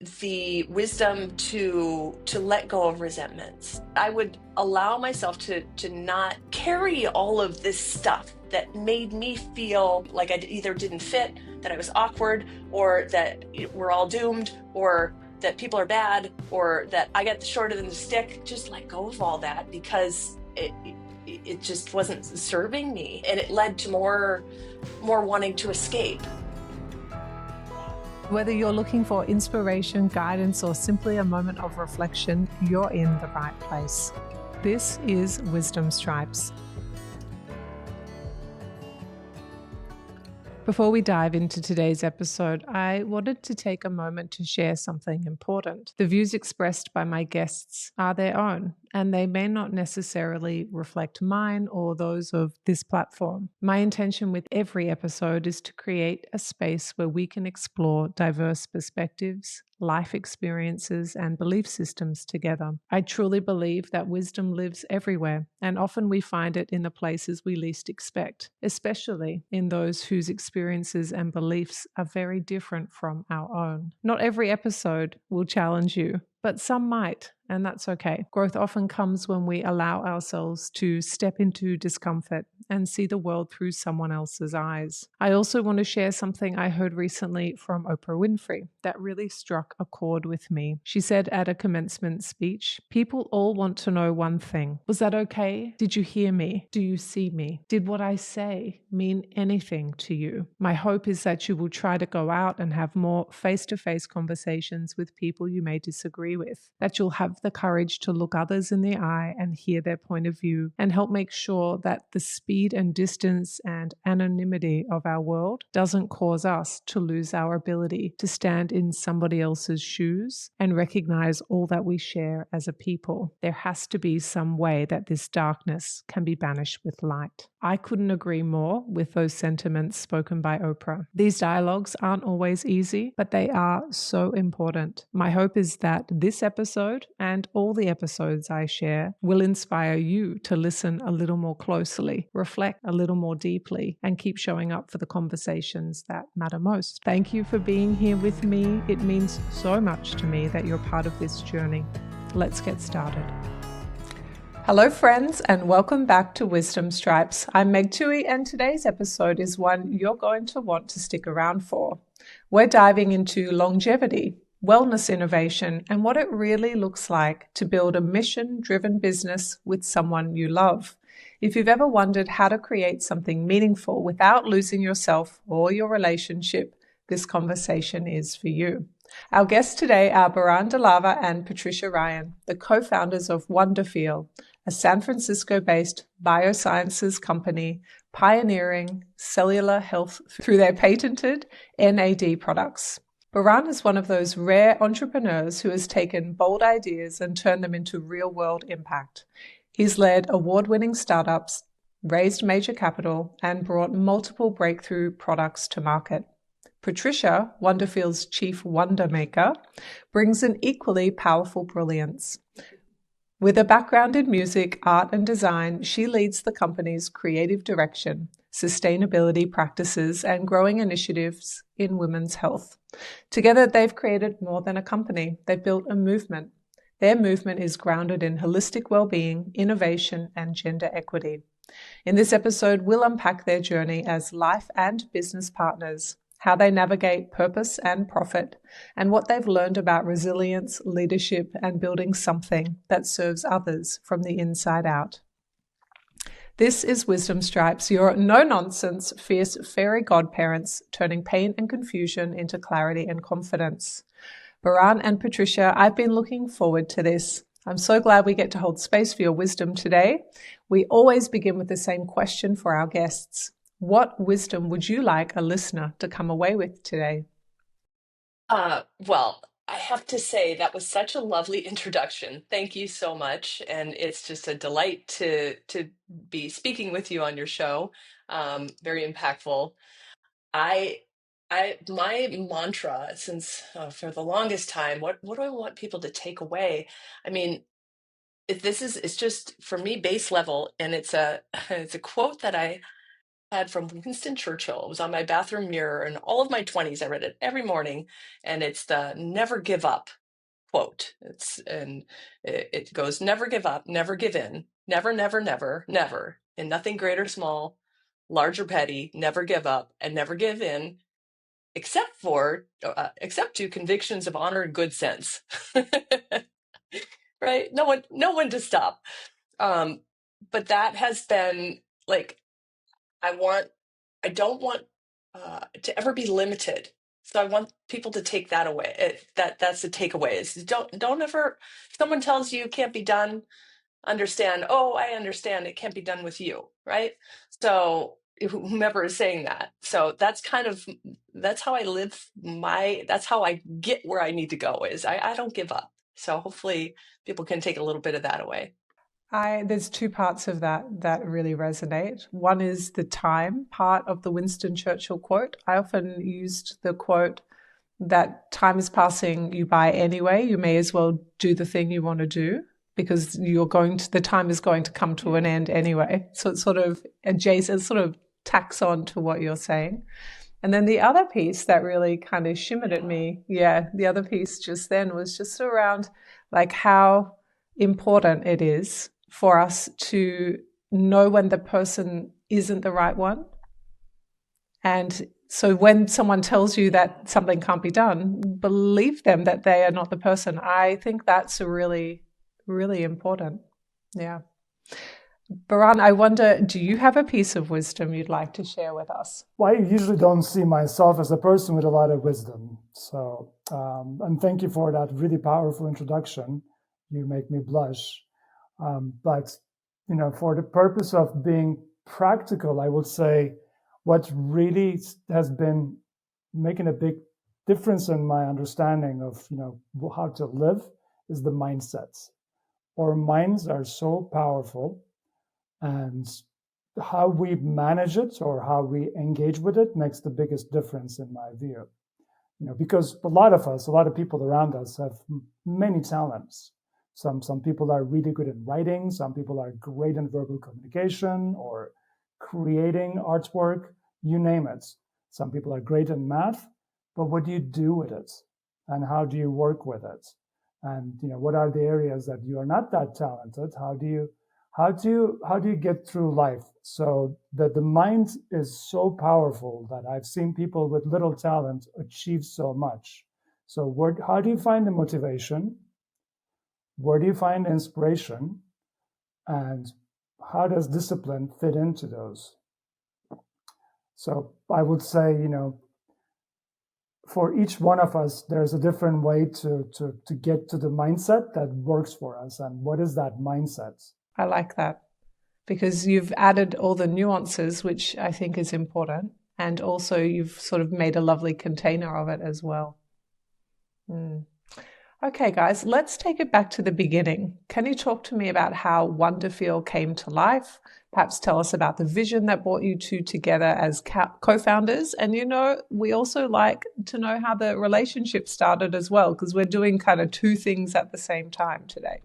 the wisdom to let go of resentments. I would allow myself to not carry all of this stuff that made me feel like I either didn't fit, that I was awkward, or that we're all doomed, or that people are bad, or that I got the short end of the stick. Just let go of all that, because it just wasn't serving me, and it led to more wanting to escape. Whether you're looking for inspiration, guidance, or simply a moment of reflection, you're in the right place. This is Wisdom Stripes. Before we dive into today's episode, I wanted to take a moment to share something important. The views expressed by my guests are their own, and they may not necessarily reflect mine or those of this platform. My intention with every episode is to create a space where we can explore diverse perspectives, life experiences, and belief systems together. I truly believe that wisdom lives everywhere, and often we find it in the places we least expect, especially in those whose experiences and beliefs are very different from our own. Not every episode will challenge you, but some might, and that's okay. Growth often comes when we allow ourselves to step into discomfort and see the world through someone else's eyes. I also want to share something I heard recently from Oprah Winfrey that really struck a chord with me. She said at a commencement speech, "People all want to know one thing. Was that okay? Did you hear me? Do you see me? Did what I say mean anything to you?" My hope is that you will try to go out and have more face-to-face conversations with people you may disagree with, that you'll have the courage to look others in the eye and hear their point of view, and help make sure that the speed and distance and anonymity of our world doesn't cause us to lose our ability to stand in somebody else's shoes and recognize all that we share as a people. There has to be some way that this darkness can be banished with light. I couldn't agree more with those sentiments spoken by Oprah. These dialogues aren't always easy, but they are so important. My hope is that this episode and all the episodes I share will inspire you to listen a little more closely, reflect a little more deeply, and keep showing up for the conversations that matter most. Thank you for being here with me. It means so much to me that you're part of this journey. Let's get started. Hello friends, and welcome back to Wisdom Stripes. I'm Meg Tuohey, and today's episode is one you're going to want to stick around for. We're diving into longevity, wellness innovation, and what it really looks like to build a mission-driven business with someone you love. If you've ever wondered how to create something meaningful without losing yourself or your relationship, this conversation is for you. Our guests today are Baran Dilaver and Patricia Ryan, the co-founders of Wonderfeel, a San Francisco-based biosciences company pioneering cellular health through their patented NAD products. Baran is one of those rare entrepreneurs who has taken bold ideas and turned them into real-world impact. He's led award-winning startups, raised major capital, and brought multiple breakthrough products to market. Patricia, Wonderfeel's chief wonder maker, brings an equally powerful brilliance. With a background in music, art, and design, she leads the company's creative direction, sustainability practices, and growing initiatives in women's health. Together, they've created more than a company. They've built a movement. Their movement is grounded in holistic well-being, innovation, and gender equity. In this episode, we'll unpack their journey as life and business partners, how they navigate purpose and profit, and what they've learned about resilience, leadership, and building something that serves others from the inside out. This is Wisdom Stripes, your no-nonsense, fierce fairy godparents, turning pain and confusion into clarity and confidence. Baran and Patricia, I've been looking forward to this. I'm so glad we get to hold space for your wisdom today. We always begin with the same question for our guests. What wisdom would you like a listener to come away with today? Well, I have to say that was such a lovely introduction. Thank you so much, and it's just a delight to be speaking with you on your show. Very impactful. I my mantra since for the longest time, what do I want people to take away? I mean, it's just for me base level, and it's a it's a quote that had from Winston Churchill. It was on my bathroom mirror in all of my 20s. I read it every morning, and it's the never give up quote. It goes, never give up, never give in, never, never, never, never, in nothing great or small, large or petty, never give up and never give in, except to convictions of honor and good sense. Right? No one to stop. But that has been like, I don't want to ever be limited. So I want people to take that away. That's the takeaway is don't ever, if someone tells you it can't be done, understand, oh, I understand it can't be done with you, right? So whomever is saying that. So that's how I live that's how I get where I need to go is I don't give up. So hopefully people can take a little bit of that away. There's two parts of that that really resonate. One is the time part of the Winston Churchill quote. I often used the quote that time is passing you by anyway. You may as well do the thing you want to do because the time is going to come to an end anyway. So it's sort of adjacent, sort of tacks on to what you're saying. And then the other piece that really kind of shimmered at me, the other piece just then was just around like how important it is for us to know when the person isn't the right one. And so when someone tells you that something can't be done, believe them that they are not the person. I think that's really, really important. Yeah. Baran, I wonder, do you have a piece of wisdom you'd like to share with us? Well, I usually don't see myself as a person with a lot of wisdom. So, and thank you for that really powerful introduction. You make me blush. But, for the purpose of being practical, I would say what really has been making a big difference in my understanding of, how to live is the mindsets. Our minds are so powerful, and how we manage it or how we engage with it makes the biggest difference in my view. Because a lot of people around us have many talents. Some people are really good at writing. Some people are great in verbal communication or creating artwork, you name it. Some people are great in math, but what do you do with it? And how do you work with it? And, what are the areas that you are not that talented? How do you get through life? So that the mind is so powerful that I've seen people with little talent achieve so much. So how do you find the motivation? Where do you find inspiration? And how does discipline fit into those? So I would say, for each one of us, there's a different way to get to the mindset that works for us. And what is that mindset? I like that because you've added all the nuances, which I think is important. And also you've sort of made a lovely container of it as well. Okay, guys, let's take it back to the beginning. Can you talk to me about how Wonderfeel came to life? Perhaps tell us about the vision that brought you two together as co-founders. And, we also like to know how the relationship started as well, because we're doing kind of two things at the same time today.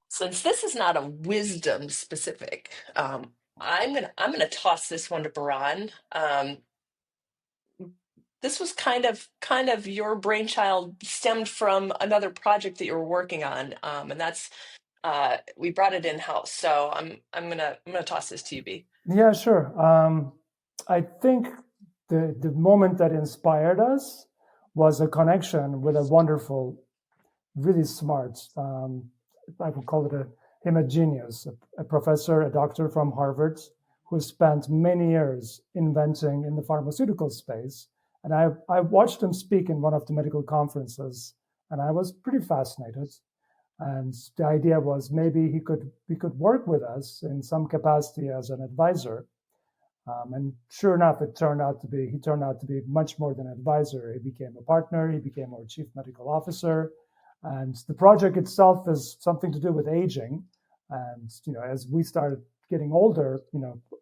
Since this is not a wisdom specific, I'm gonna toss this one to Baran. This was kind of your brainchild, stemmed from another project that you were working on, and that's we brought it in house. So I'm gonna toss this to you, B. Yeah, sure. I think the moment that inspired us was a connection with a wonderful, really smart, I would call it him a genius, a professor, a doctor from Harvard, who spent many years inventing in the pharmaceutical space. And I watched him speak in one of the medical conferences, and I was pretty fascinated. And the idea was maybe he could work with us in some capacity as an advisor. And sure enough, he turned out to be much more than an advisor. He became a partner. He became our chief medical officer. And the project itself is something to do with aging. And, as we started getting older,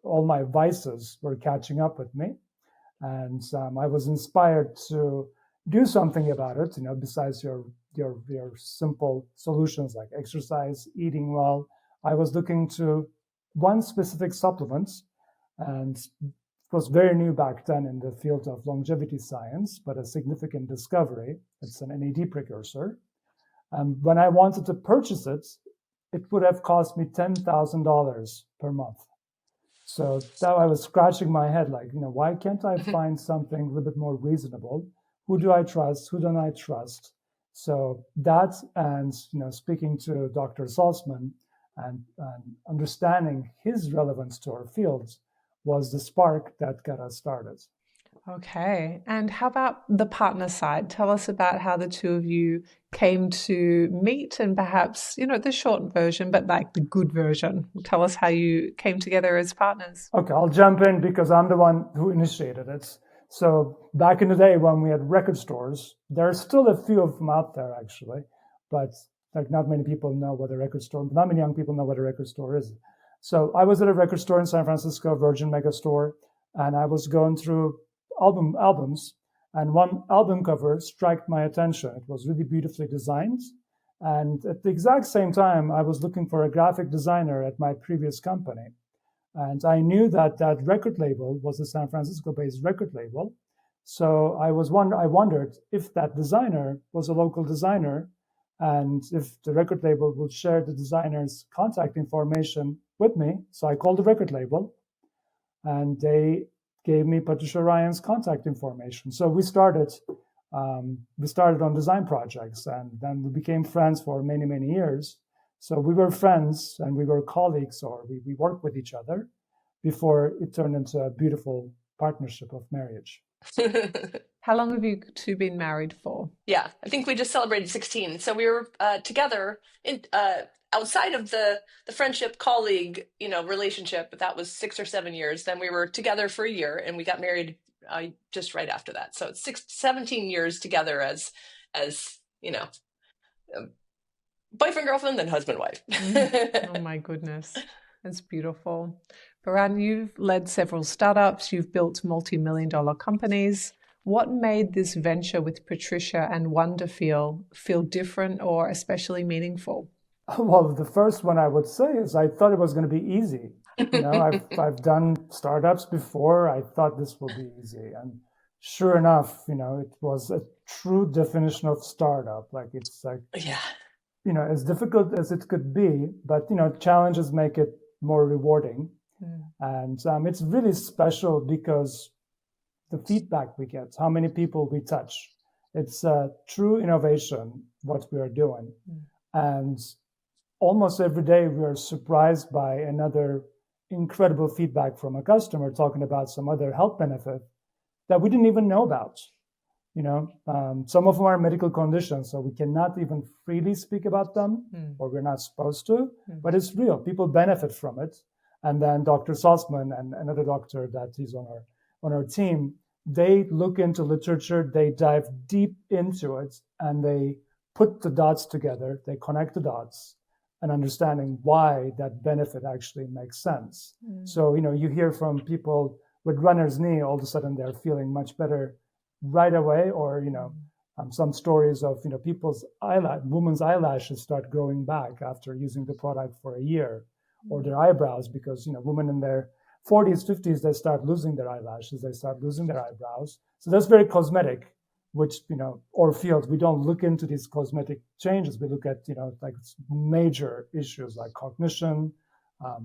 all my vices were catching up with me. And I was inspired to do something about it, besides your simple solutions like exercise, eating well. I was looking to one specific supplement, and was very new back then in the field of longevity science, but a significant discovery. It's an NAD precursor. When I wanted to purchase it, it would have cost me $10,000 per month. So that I was scratching my head, like, why can't I find something a little bit more reasonable? Who do I trust? Who don't I trust? So that, and speaking to Dr. Salzman and understanding his relevance to our fields was the spark that got us started. Okay. And how about the partner side? Tell us about how the two of you came to meet, and perhaps, the short version, but like the good version. Tell us how you came together as partners. Okay, I'll jump in because I'm the one who initiated it. So back in the day when we had record stores, there are still a few of them out there actually, but like not many people know what a record store, not many young people know what a record store is. So I was at a record store in San Francisco, Virgin Megastore, and I was going through albums, and one album cover struck my attention. It was really beautifully designed. And at the exact same time, I was looking for a graphic designer at my previous company. And I knew that that record label was a San Francisco-based record label. So I wondered if that designer was a local designer, and if the record label would share the designer's contact information with me. So I called the record label, and they gave me Patricia Ryan's contact information. So we started on design projects, and then we became friends for many, many years. So we were friends and we were colleagues, or we worked with each other before it turned into a beautiful partnership of marriage. How long have you two been married for? Yeah, I think we just celebrated 16. So we were together in outside of the friendship colleague relationship. That was 6 or 7 years. Then we were together for a year, and we got married just right after that. So it's 17 years together as boyfriend, girlfriend, then husband, wife. Oh my goodness. That's beautiful. Baran, you've led several startups. You've built multi-million-dollar companies. What made this venture with Patricia and Wonderfeel feel different or especially meaningful? Well, the first one I would say is I thought it was going to be easy. I've done startups before. I thought this would be easy. And sure enough, it was a true definition of startup. Like it's like, yeah. As difficult as it could be, but, challenges make it more rewarding. And it's really special because the feedback we get, how many people we touch, it's a true innovation, what we are doing. And almost every day we are surprised by another incredible feedback from a customer talking about some other health benefit that we didn't even know about. Some of them are medical conditions, so we cannot even freely speak about them, or we're not supposed to, but it's real. People benefit from it. And then Dr. Salzman and another doctor that is on our team, they look into literature, they dive deep into it, and they put the dots together, they connect the dots, and understanding why that benefit actually makes sense. So, you hear from people with runner's knee, all of a sudden they're feeling much better right away, or some stories of women's eyelashes start growing back after using the product for a year, or their eyebrows, because women in their 40s, 50s, they start losing their eyelashes, they start losing their eyebrows. So that's very cosmetic, which our field, we don't look into these cosmetic changes. We look at like major issues like cognition,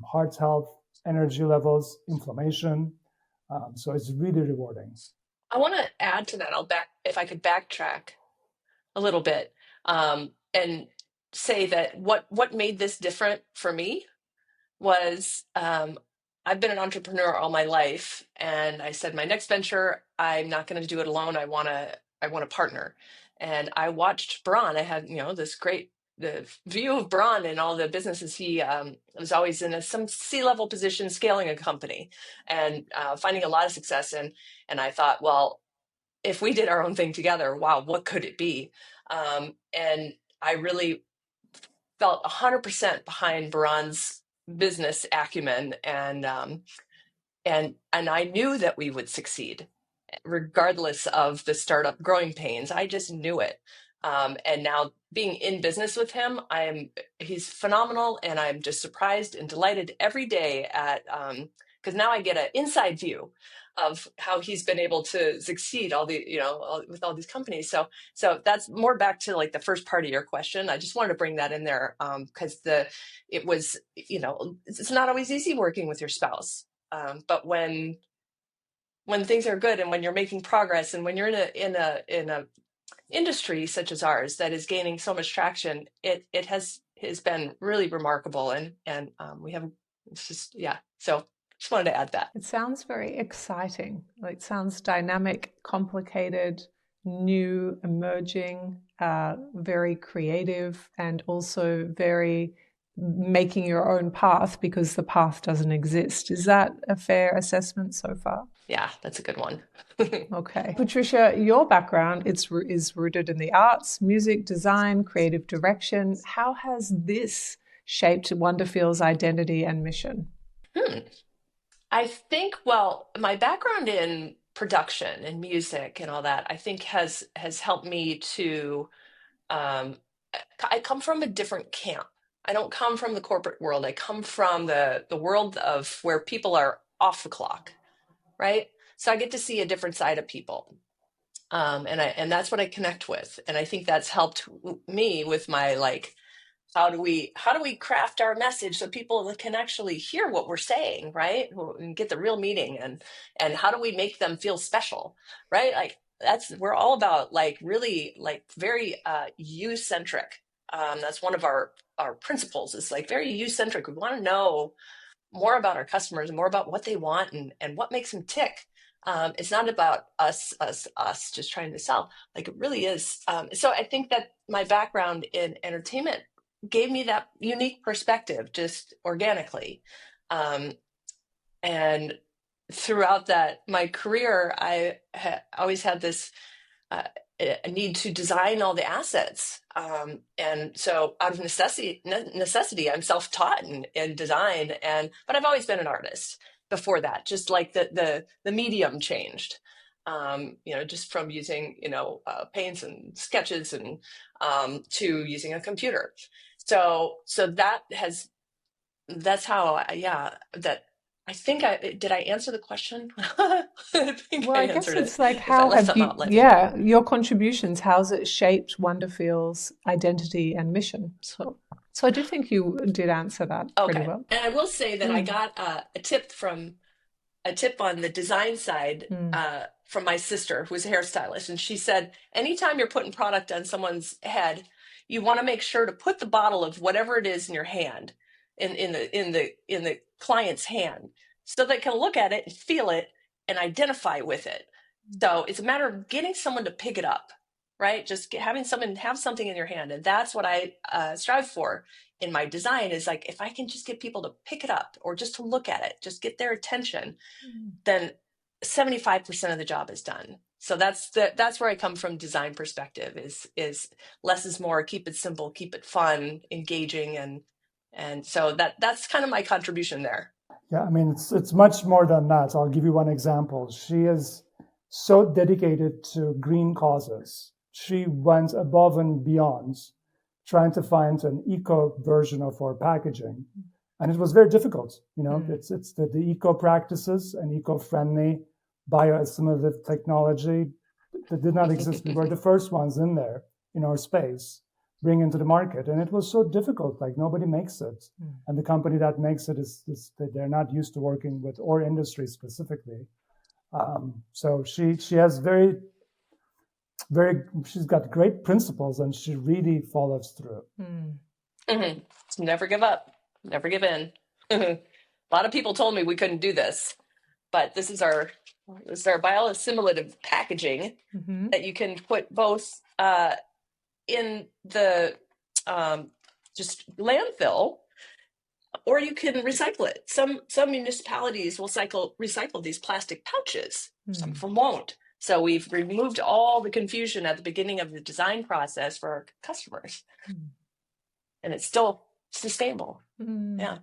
heart health, energy levels, inflammation. So it's really rewarding. I want to add to that. If I could backtrack a little bit, and say that what made this different for me was I've been an entrepreneur all my life, and I said my next venture, I'm not going to do it alone. I want a partner. And I watched Baran. I had the view of Baran and all the businesses he was always in some C-level position, scaling a company and finding a lot of success. And I thought, well, if we did our own thing together, wow, what could it be? And I really felt 100% behind Baran's business acumen, and I knew that we would succeed, regardless of the startup growing pains. I just knew it. And now being in business with him, he's phenomenal, and I'm just surprised and delighted every day at because now I get an inside view of how he's been able to succeed with all these companies. So that's more back to like the first part of your question. I just wanted to bring that in there because it was, it's not always easy working with your spouse. But when things are good and when you're making progress and when you're in a industry such as ours that is gaining so much traction, it has been really remarkable, and we have, it's just, so just wanted to add that. It sounds very exciting. It sounds dynamic, complicated, new, emerging, very creative, and also very making your own path because the path doesn't exist. Is that a fair assessment so far? Yeah, that's a good one. Okay. Patricia, your background is rooted in the arts, music, design, creative direction. How has this shaped Wonderfeel's identity and mission? I think, my background in production and music and all that, I think has helped me to, I come from a different camp. I don't come from the corporate world. I come from the world of where people are off the clock, right? So I get to see a different side of people. And that's what I connect with. And I think that's helped me with my, like, how do we craft our message so people can actually hear what we're saying, right? And get the real meaning, and how do we make them feel special, right? Like we're all about like really like very you-centric. That's one of our principles, is like very you-centric. We want to know more about our customers and more about what they want and what makes them tick. It's not about us just trying to sell. Like it really is. So I think that my background in entertainment gave me that unique perspective just organically. And throughout my career, I always had this a need to design all the assets. And so out of necessity, I'm self-taught in design, but I've always been an artist before that, just like the medium changed. Just from using, paints and sketches and to using a computer. So that's how, I think did I answer the question? I guess it's like, how have you, your contributions, how's it shaped Wonderfeel's identity and mission? So I do think you did answer that pretty well. And I will say that I got a tip on the design side from my sister, who was a hairstylist. And she said, anytime you're putting product on someone's head, you want to make sure to put the bottle of whatever it is in your hand, in the client's hand, so they can look at it and feel it and identify with it. So it's a matter of getting someone to pick it up, right? Just having someone have something in your hand. And that's what I strive for in my design, is like, if I can just get people to pick it up or just to look at it, just get their attention, then 75% of the job is done. So that's where I come from. Design perspective is less is more. Keep it simple, keep it fun, engaging, and so that's kind of my contribution there. Yeah, I mean, it's much more than that. I'll give you one example. She is so dedicated to green causes. She went above and beyond trying to find an eco version of our packaging. And it was very difficult. It's the eco practices and eco-friendly bioassimilative technology that did not exist. We were the first ones in there in our space, bring into the market. And it was so difficult, like nobody makes it. And the company that makes it is they're not used to working with our industry specifically. So she has she's got great principles, and she really follows through. Never give up, never give in. A lot of people told me we couldn't do this, but this is our bioassimilative packaging that you can put both in the just landfill, or you can recycle it. Some municipalities will recycle these plastic pouches. Some of them won't. So we've removed all the confusion at the beginning of the design process for our customers, and it's still sustainable. Yeah.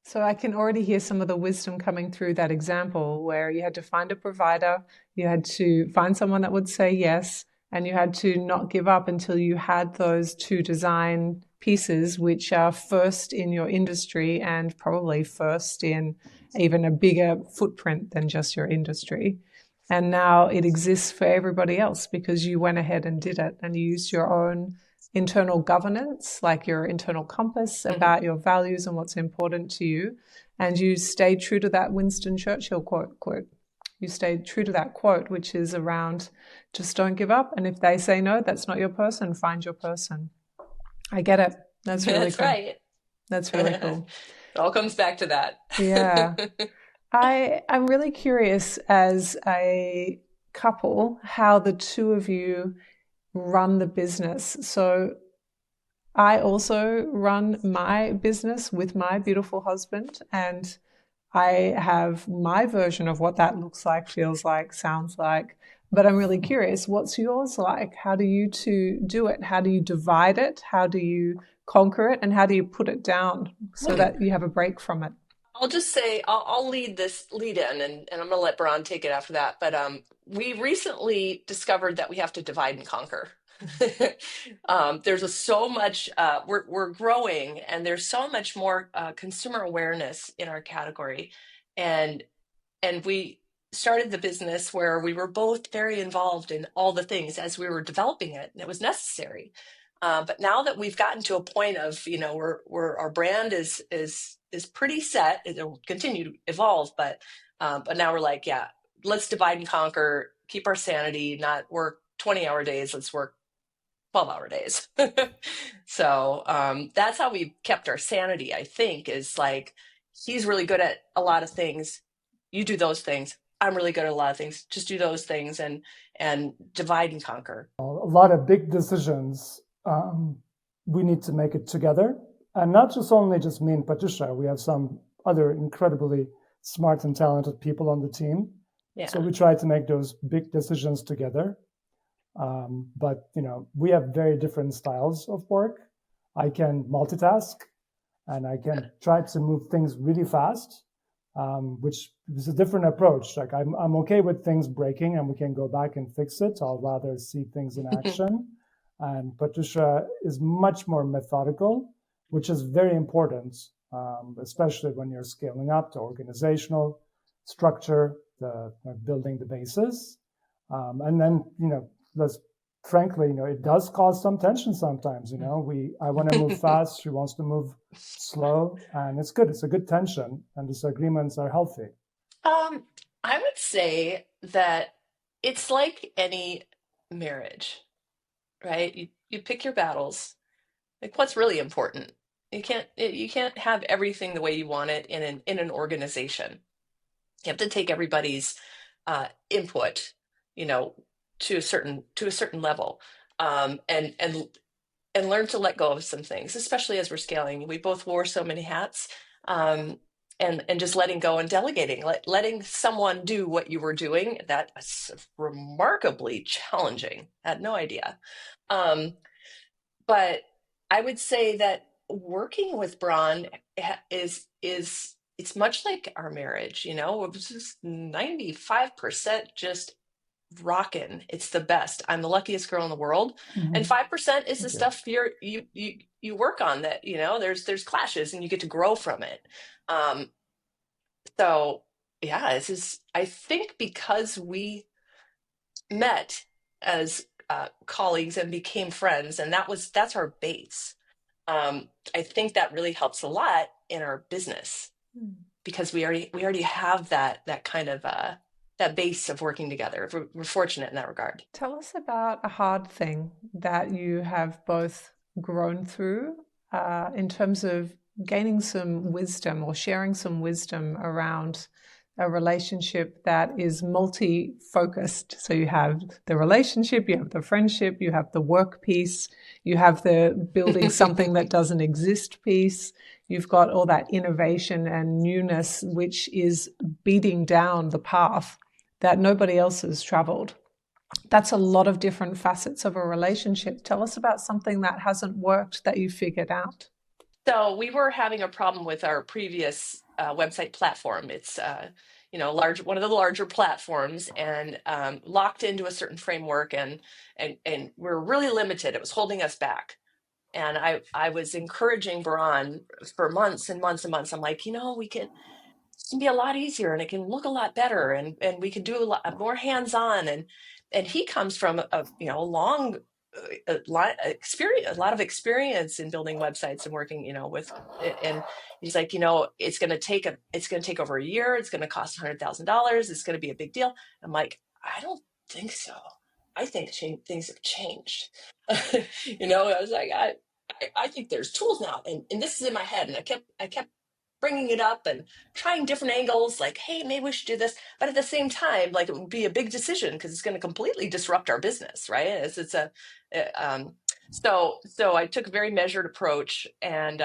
So I can already hear some of the wisdom coming through that example, where you had to find a provider, you had to find someone that would say yes, and you had to not give up until you had those 2 design pieces, which are first in your industry and probably first in even a bigger footprint than just your industry. And now it exists for everybody else because you went ahead and did it, and you used your own internal governance, like your internal compass about your values and what's important to you. And you stayed true to that Winston Churchill quote. You stayed true to that quote, which is around just don't give up. And if they say no, that's not your person, find your person. I get it. That's really That's cool. right. That's really cool. It all comes back to that. Yeah. I'm really curious, as a couple, how the two of you run the business. So I also run my business with my beautiful husband, and I have my version of what that looks like, feels like, sounds like. But I'm really curious, what's yours like? How do you two do it? How do you divide it? How do you conquer it? And how do you put it down so that you have a break from it? I'll just say I'll lead in, and I'm going to let Baran take it after that. But we recently discovered that we have to divide and conquer. There's so much we're growing, and there's so much more consumer awareness in our category, and we started the business where we were both very involved in all the things as we were developing it, and it was necessary. But now that we've gotten to a point of, we're our brand is pretty set. It'll continue to evolve, but now we're like, yeah, let's divide and conquer, keep our sanity, not work 20-hour days. Let's work 12-hour days. So that's how we kept our sanity, I think, is like, he's really good at a lot of things. You do those things. I'm really good at a lot of things. Just do those things and divide and conquer. A lot of big decisions. We need to make it together, and not just me and Patricia. We have some other incredibly smart and talented people on the team. Yeah. So we try to make those big decisions together. But we have very different styles of work. I can multitask, and I can try to move things really fast, which is a different approach. Like I'm okay with things breaking, and we can go back and fix it. I'll rather see things in action. And Patricia is much more methodical, which is very important, especially when you're scaling up to organizational structure, building the basis. And then, frankly, it does cause some tension sometimes. I want to move fast, she wants to move slow, and it's good. It's a good tension, and disagreements are healthy. I would say that it's like any marriage. Right? You pick your battles. Like, what's really important? You can't have everything the way you want it in an organization. You have to take everybody's input, to a certain level, and learn to let go of some things, especially as we're scaling. We both wore so many hats, and just letting go and delegating, letting someone do what you were doing. That was remarkably challenging. I had no idea. But I would say that working with Baran is it's much like our marriage. It was just 95% just rocking. It's the best. I'm the luckiest girl in the world, and 5% is the stuff you work on. That there's clashes, and you get to grow from it. So yeah, this is, I think, because we met as colleagues and became friends, and that's our base. I think that really helps a lot in our business, because we already have that kind of that base of working together. We're fortunate in that regard. Tell us about a hard thing that you have both grown through in terms of gaining some wisdom or sharing some wisdom around a relationship that is multi-focused. So you have the relationship, you have the friendship, you have the work piece, you have the building something that doesn't exist piece. You've got all that innovation and newness, which is beating down the path that nobody else has traveled. That's a lot of different facets of a relationship. Tell us about something that hasn't worked that you figured out. So we were having a problem with our previous website platform. one of the larger platforms, and locked into a certain framework, and we're really limited. It was holding us back. And I was encouraging Baran for months and months and months. I'm like, it can be a lot easier, and it can look a lot better, and we can do a lot more hands-on. And he comes from a long a lot of experience in building websites and working, with, and he's like, it's going to take over a year. It's going to cost $100,000. It's going to be a big deal. I'm like, I don't think so. I think things have changed. I was like, I think there's tools now, and this is in my head, and I kept bringing it up and trying different angles, like, hey, maybe we should do this. But at the same time, like, it would be a big decision because it's going to completely disrupt our business, right? So I took a very measured approach, and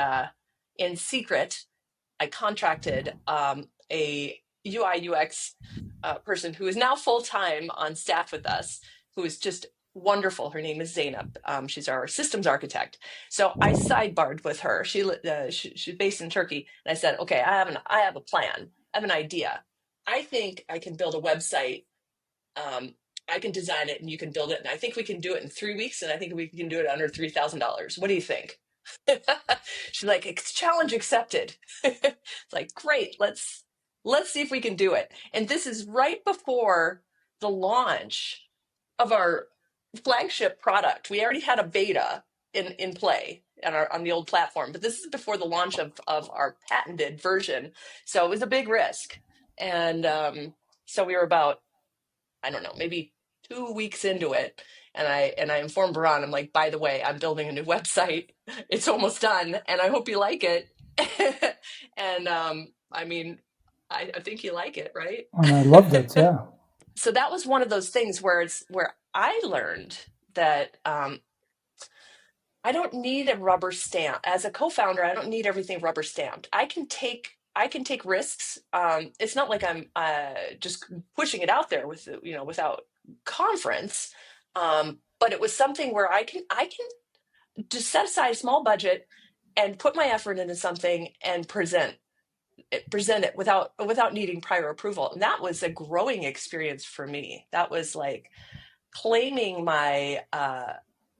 in secret, I contracted a UI UX person who is now full-time on staff with us, who is just wonderful. Her name is Zainab. She's our systems architect. So I sidebarred with her. She's based in Turkey, and I said, okay, I have a plan. I have an idea. I think I can build a website. I can design it, and you can build it. And I think we can do it in 3 weeks. And I think we can do it under $3,000. What do you think? She's like, it's challenge accepted. It's like, great. Let's see if we can do it. And this is right before the launch of our flagship product. We already had a beta in play on the old platform, but this is before the launch of our patented version. So it was a big risk. And so we were about, I don't know, maybe 2 weeks into it. And I informed Baran, I'm like, by the way, I'm building a new website. It's almost done, and I hope you like it. And I think you like it, right? And I loved it, yeah. So that was one of those things where I learned that I don't need a rubber stamp. As a co-founder, I don't need everything rubber stamped. I can take risks. It's not like I'm just pushing it out there without conference. But it was something where I can just set aside a small budget and put my effort into something and present it without needing prior approval. And that was a growing experience for me. That was like claiming my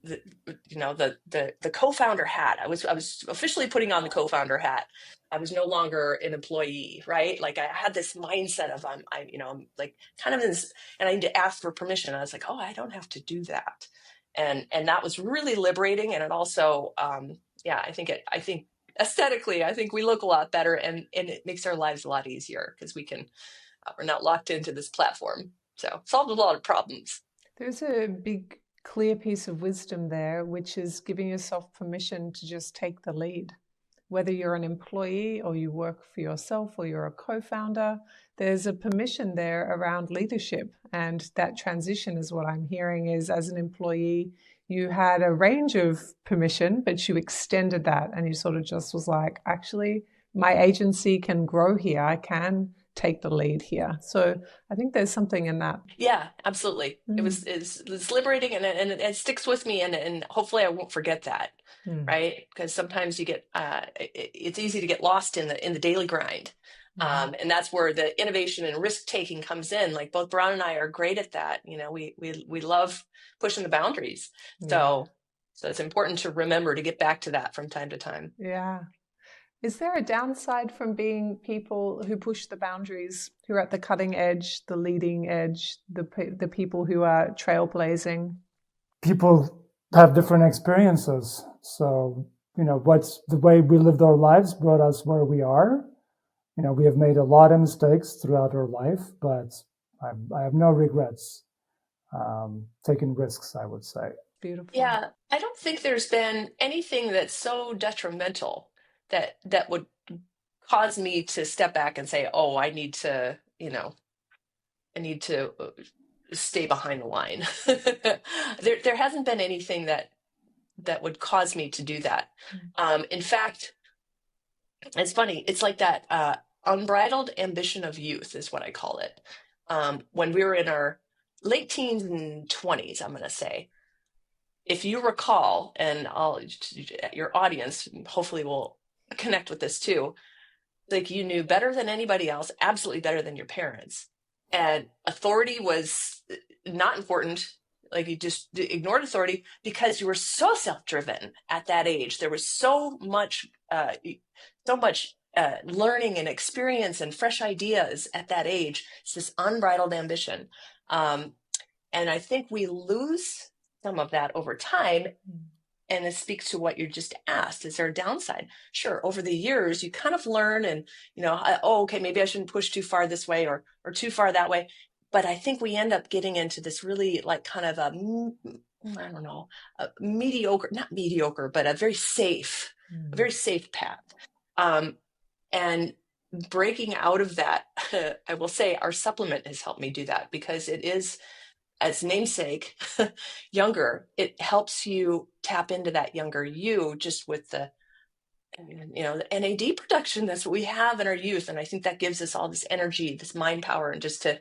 the co-founder hat. I was officially putting on the co-founder hat. I was no longer an employee, right? Like, I had this mindset of I'm like kind of in this, and I need to ask for permission. I was like, oh, I don't have to do that. And that was really liberating. And it also, I think aesthetically, I think we look a lot better, and it makes our lives a lot easier because we're not locked into this platform. So solved a lot of problems. There's a big, clear piece of wisdom there, which is giving yourself permission to just take the lead. Whether you're an employee or you work for yourself or you're a co-founder, there's a permission there around leadership. And that transition is what I'm hearing is, as an employee, you had a range of permission, but you extended that, and you sort of just was like, actually, my agency can grow here. I can take the lead here. So I think there's something in that. Yeah, absolutely. It's liberating, and it sticks with me, and hopefully I won't forget that. Right? Because sometimes you get it's easy to get lost in the daily grind. And that's where the innovation and risk taking comes in. Like, both Baran and I are great at that. We love pushing the boundaries. So it's important to remember to get back to that from time to time. Yeah. Is there a downside from being people who push the boundaries, who are at the cutting edge, the leading edge, the people who are trailblazing? People have different experiences. So, what's the way we lived our lives brought us where we are. We have made a lot of mistakes throughout our life, but I have no regrets taking risks, I would say. Beautiful. Yeah, I don't think there's been anything that's so detrimental that would cause me to step back and say, oh, I need to stay behind the line. There hasn't been anything that would cause me to do that. In fact, it's funny. It's like that unbridled ambition of youth is what I call it. When we were in our late teens and 20s, I'm going to say, if you recall, and your audience hopefully will connect with this too. Like you knew better than anybody else, absolutely better than your parents. And authority was not important. Like you just ignored authority because you were so self-driven at that age. There was so much learning and experience and fresh ideas at that age. It's this unbridled ambition. And I think we lose some of that over time. And it speaks to what you just asked. Is there a downside? Sure. Over the years, you kind of learn and, okay, maybe I shouldn't push too far this way or too far that way. But I think we end up getting into this really like kind of a mediocre, not mediocre, but a very safe path. And breaking out of that, I will say our supplement has helped me do that because it is, as namesake, younger. It helps you tap into that younger you just with the NAD production. That's what we have in our youth. And I think that gives us all this energy, this mind power, and just to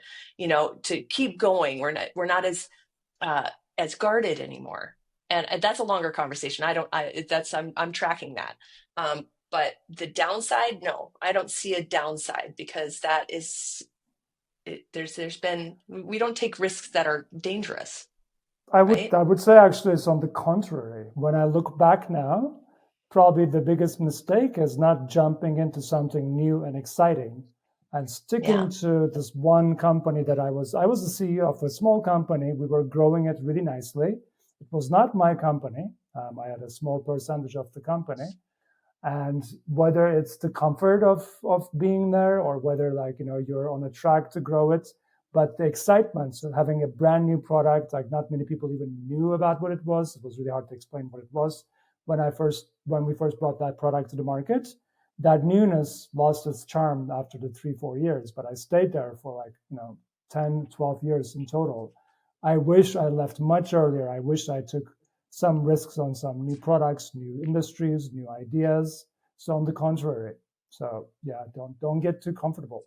keep going. We're not as guarded anymore. And that's a longer conversation. I'm tracking that. But the downside, no, I don't see a downside because that is, we don't take risks that are dangerous. I would say actually it's on the contrary. When I look back now, probably the biggest mistake is not jumping into something new and exciting and sticking to this one company that I was the CEO of a small company. We were growing it really nicely. It was not my company. I had a small percentage of the company. And whether it's the comfort of being there or whether you're on a track to grow it, but the excitement of having a brand new product, like not many people even knew about what it was. It was really hard to explain what it was. When we first brought that product to the market, that newness lost its charm after the 3-4 years, but I stayed there for 10, 12 years in total. I wish I left much earlier. I wish I took some risks on some new products, new industries, new ideas. So on the contrary. So yeah, don't get too comfortable.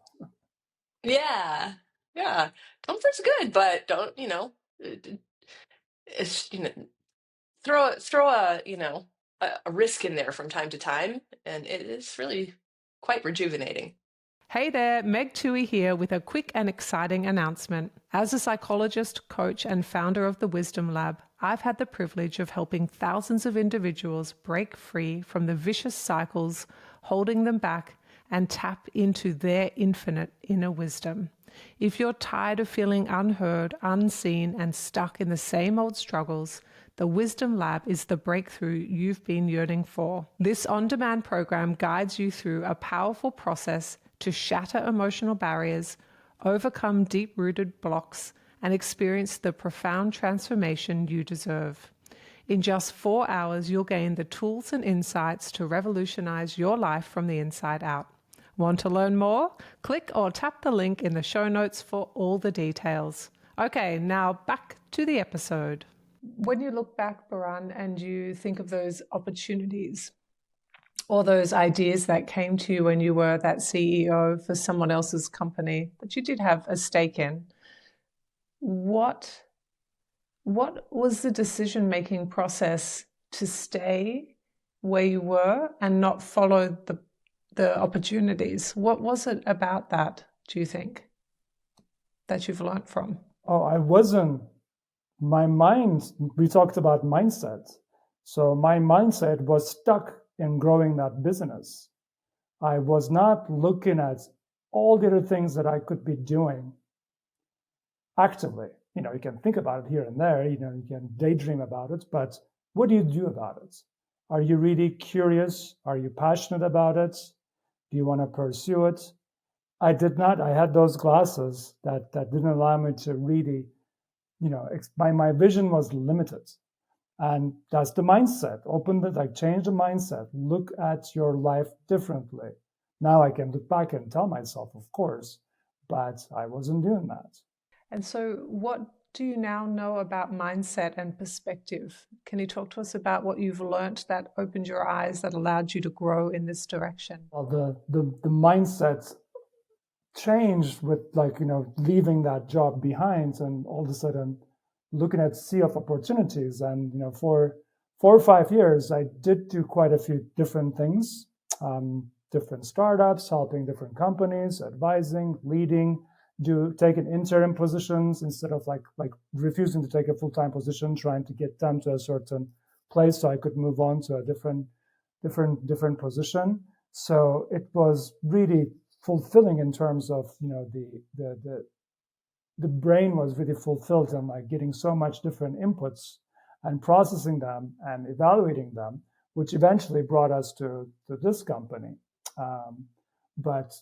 Yeah. Comfort's good, but don't, throw a risk in there from time to time. And it is really quite rejuvenating. Hey there, Meg Tuohey here with a quick and exciting announcement. As a psychologist, coach, and founder of the Wisdom Lab, I've had the privilege of helping thousands of individuals break free from the vicious cycles holding them back and tap into their infinite inner wisdom. If you're tired of feeling unheard, unseen, and stuck in the same old struggles, the Wisdom Lab is the breakthrough you've been yearning for. This on-demand program guides you through a powerful process to shatter emotional barriers, overcome deep-rooted blocks, and experience the profound transformation you deserve. In just 4 hours, you'll gain the tools and insights to revolutionize your life from the inside out. Want to learn more? Click or tap the link in the show notes for all the details. Okay, now back to the episode. When you look back, Baran, and you think of those opportunities or those ideas that came to you when you were that CEO for someone else's company that you did have a stake in, what was the decision-making process to stay where you were and not follow the opportunities? What was it about that, do you think, that you've learned from? My mind, we talked about mindset. So my mindset was stuck in growing that business. I was not looking at all the other things that I could be doing actively. You can think about it here and there, you can daydream about it, but what do you do about it? Are you really curious? Are you passionate about it? Do you want to pursue it? I did not. I had those glasses that didn't allow me to really, my vision was limited. And that's the mindset. Change the mindset. Look at your life differently. Now I can look back and tell myself, of course, but I wasn't doing that. And so what do you now know about mindset and perspective? Can you talk to us about what you've learned that opened your eyes, that allowed you to grow in this direction? Well, the mindset changed with leaving that job behind and all of a sudden looking at sea of opportunities. And for 4 or 5 years, I did do quite a few different things. different startups, helping different companies, advising, leading, taking interim positions instead of like refusing to take a full-time position, trying to get them to a certain place so I could move on to a different position. So it was really fulfilling in terms of, the brain was really fulfilled and like getting so much different inputs and processing them and evaluating them, which eventually brought us to this company. But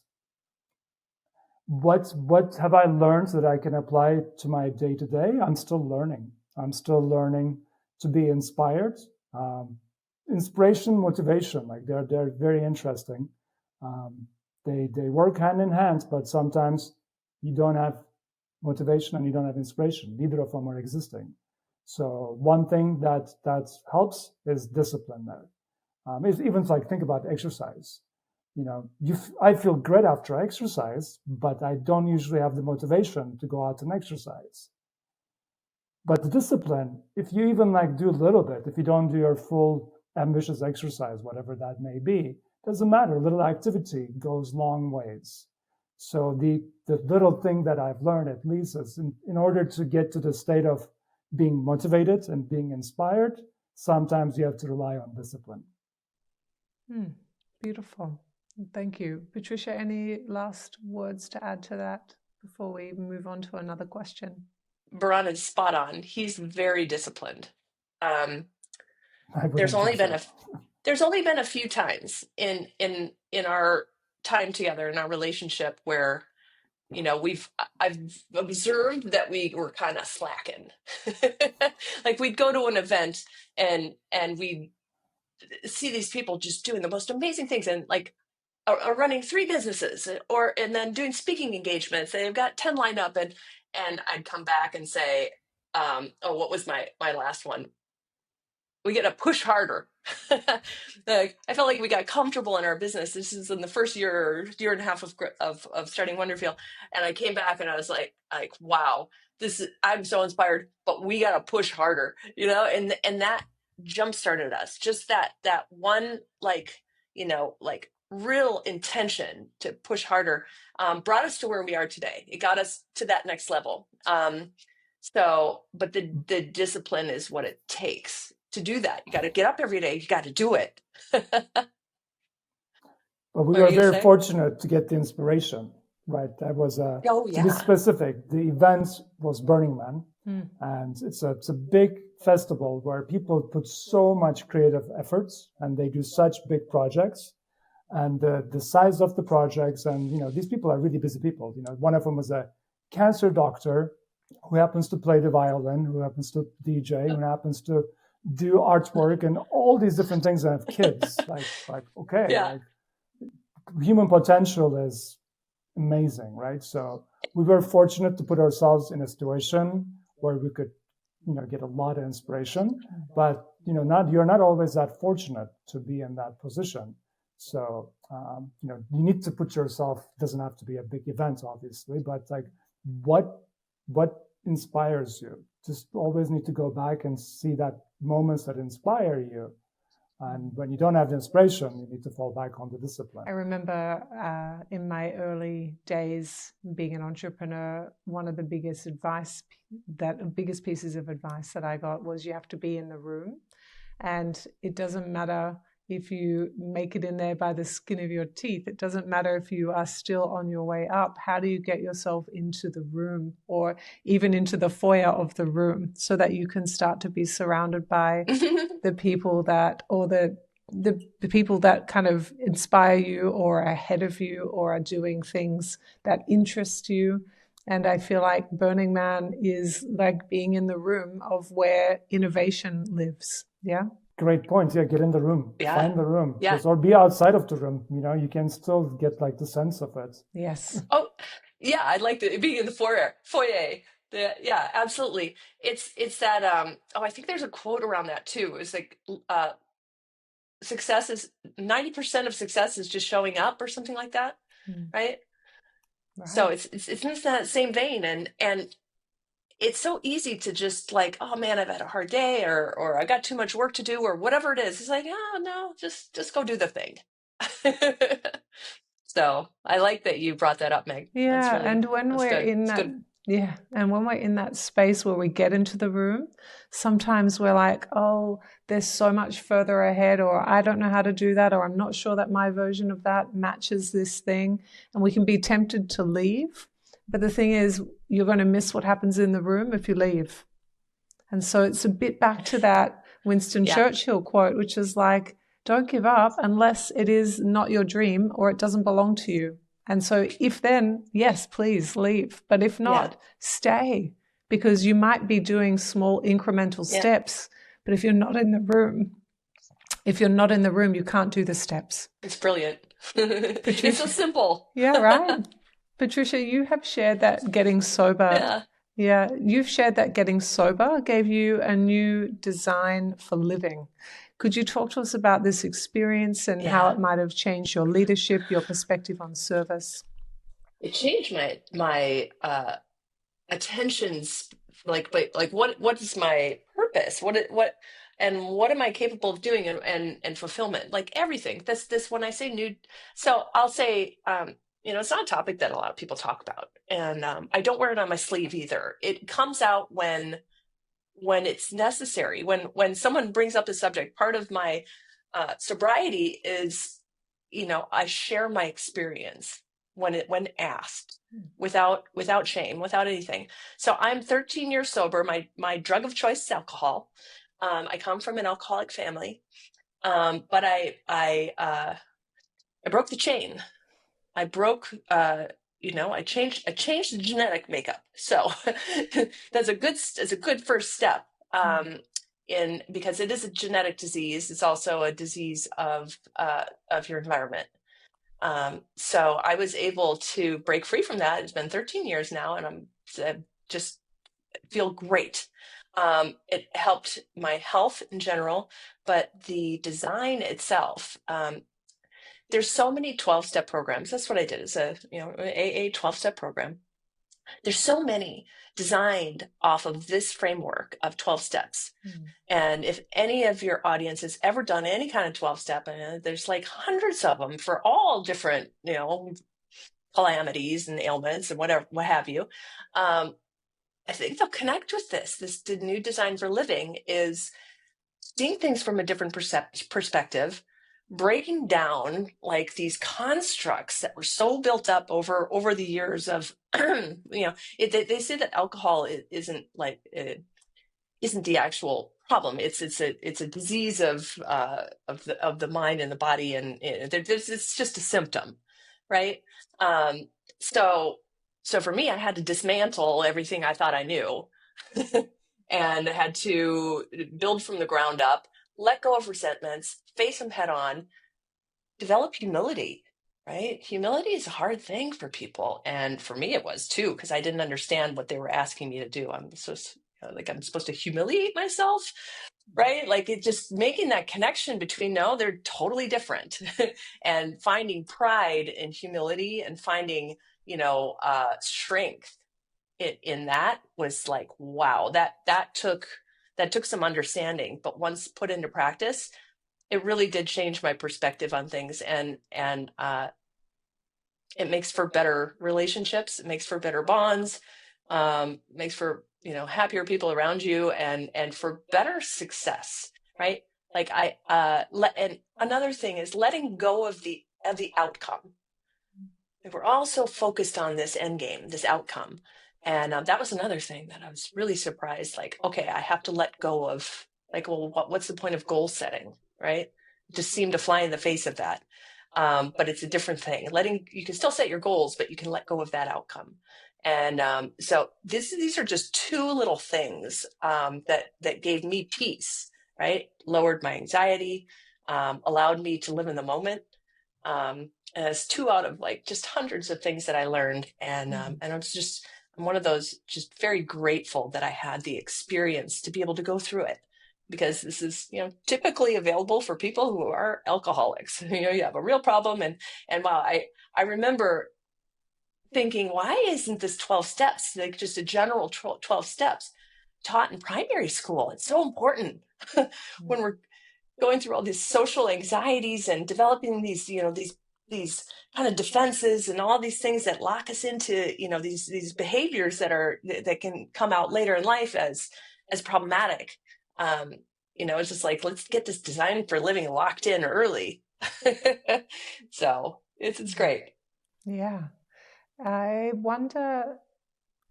what have I learned that I can apply to my day to day? I'm still learning. I'm still learning to be inspired. Inspiration, motivation, like they're very interesting. They work hand in hand, but sometimes you don't have motivation and you don't have inspiration. Neither of them are existing. So one thing that helps is discipline there. It's even like think about exercise. I feel great after I exercise, but I don't usually have the motivation to go out and exercise. But the discipline, if you even like do a little bit, if you don't do your full ambitious exercise, whatever that may be, doesn't matter. A little activity goes long ways. So the little thing that I've learned at least is in order to get to the state of being motivated and being inspired, sometimes you have to rely on discipline. Beautiful. Thank you. Patricia, any last words to add to that before we move on to another question? Baran is spot on. He's very disciplined. There's only been a few times in our time together in our relationship where I've observed that we were kind of slacking. Like we'd go to an event and we see these people just doing the most amazing things and like are running 3 businesses and then doing speaking engagements. They've got 10 lined up and I'd come back and say, what was my last one? We get to push harder. Like, I felt like we got comfortable in our business. This is in the first year and a half of starting Wonderfeel. And I came back and I was like, wow, I'm so inspired, but we got to push harder, and that jump started us. Just that one, real intention to push harder, brought us to where we are today. It got us to that next level. But the discipline is what it takes to do that. You got to get up every day. You got to do it. But we were very fortunate to get the inspiration, right? That was to be specific. The event was Burning Man, and it's a big festival where people put so much creative efforts and they do such big projects. And the size of the projects, and these people are really busy people. One of them was a cancer doctor who happens to play the violin, who happens to DJ, who happens to do artwork and all these different things and have kids. Human potential is amazing, right? So we were fortunate to put ourselves in a situation where we could, get a lot of inspiration, but you're not always that fortunate to be in that position. So you need to put yourself. Doesn't have to be a big event, obviously, but like what inspires you? Just always need to go back and see that moments that inspire you. And when you don't have the inspiration, you need to fall back on the discipline. I remember in my early days being an entrepreneur, one of the biggest pieces of advice that I got was you have to be in the room. And it doesn't matter if you make it in there by the skin of your teeth. It doesn't matter if you are still on your way up. How do you get yourself into the room or even into the foyer of the room so that you can start to be surrounded by the people that, or the people that kind of inspire you or are ahead of you or are doing things that interest you. And I feel like Burning Man is like being in the room of where innovation lives. Yeah. Great point. Yeah, get in the room. Yeah. Find the room. Yeah. Or be outside of the room. You can still get like the sense of it. Yes. Oh, yeah. I like being in the foyer. Yeah, absolutely. It's that. I think there's a quote around that too. It's like, success is 90% of success is just showing up or something like that, right? So it's in that same vein, and it's so easy to just like, oh man, I've had a hard day, or I got too much work to do, or whatever it is. It's like, oh no, just go do the thing. So I like that you brought that up, Meg. Yeah, and That's good. It's good. yeah, and when we're in that space where we get into the room, sometimes we're like, oh, there's so much further ahead, or I don't know how to do that, or I'm not sure that my version of that matches this thing. And we can be tempted to leave. But the thing is, you're going to miss what happens in the room if you leave. And so it's a bit back to that Winston Churchill quote, which is like, don't give up unless it is not your dream or it doesn't belong to you. And so if then, yes, please leave. But if not, stay, because you might be doing small incremental steps. But if you're not in the room, you can't do the steps. It's brilliant. Patricia, it's so simple. Yeah, right. Patricia, you have shared that getting sober. Yeah, you've shared that getting sober gave you a new design for living. Could you talk to us about this experience and how it might have changed your leadership, your perspective on service? It changed my attentions, like what is my purpose? What am I capable of doing and fulfillment? Like everything. This when I say new, so I'll say it's not a topic that a lot of people talk about, and I don't wear it on my sleeve either. It comes out when it's necessary. When someone brings up the subject, part of my sobriety is, I share my experience when asked, without shame, without anything. So I'm 13 years sober. My drug of choice is alcohol. I come from an alcoholic family, but I broke the chain. I broke. I changed the genetic makeup. So that's a good first step. Because it is a genetic disease. It's also a disease of your environment. So I was able to break free from that. It's been 13 years now, and I just feel great. It helped my health in general, but the design itself, there's so many 12-step programs. That's what I did. It's a AA 12-step program. There's so many designed off of this framework of 12 steps. And if any of your audience has ever done any kind of 12-step, there's like hundreds of them for all different, calamities and ailments and what have you. I think they'll connect with this. The new design for living is seeing things from a different perspective, breaking down like these constructs that were so built up over the years of, they say that alcohol isn't the actual problem. It's a disease of the mind and the body, and it's just a symptom, right? So for me, I had to dismantle everything I thought I knew, and had to build from the ground up, let go of resentments, face them head on, develop humility, right? Humility is a hard thing for people. And for me, it was too, because I didn't understand what they were asking me to do. I'm supposed to humiliate myself, right? Like it just making that connection between, no, they're totally different. And finding pride in humility and finding, strength in that was like, wow, that took some understanding, but once put into practice, it really did change my perspective on things, and it makes for better relationships. It makes for better bonds, makes for, happier people around you, and for better success, right? Like and another thing is letting go of the outcome. We're all so focused on this end game, this outcome. And that was another thing that I was really surprised. Like, okay, I have to let go of, like, well, what's the point of goal setting, right? Just seemed to fly in the face of that. But it's a different thing. You can still set your goals, but you can let go of that outcome. And so these are just two little things that gave me peace, right? Lowered my anxiety, allowed me to live in the moment. As two out of like just hundreds of things that I learned. And I'm one of those just very grateful that I had the experience to be able to go through it, because this is, typically available for people who are alcoholics. You have a real problem. And wow, I remember thinking, why isn't this 12 steps, like just a general 12 steps taught in primary school? It's so important when we're going through all these social anxieties and developing these these kind of defenses and all these things that lock us into, these behaviors that can come out later in life as problematic. It's just like, let's get this designed for living locked in early. So it's great. Yeah. I wonder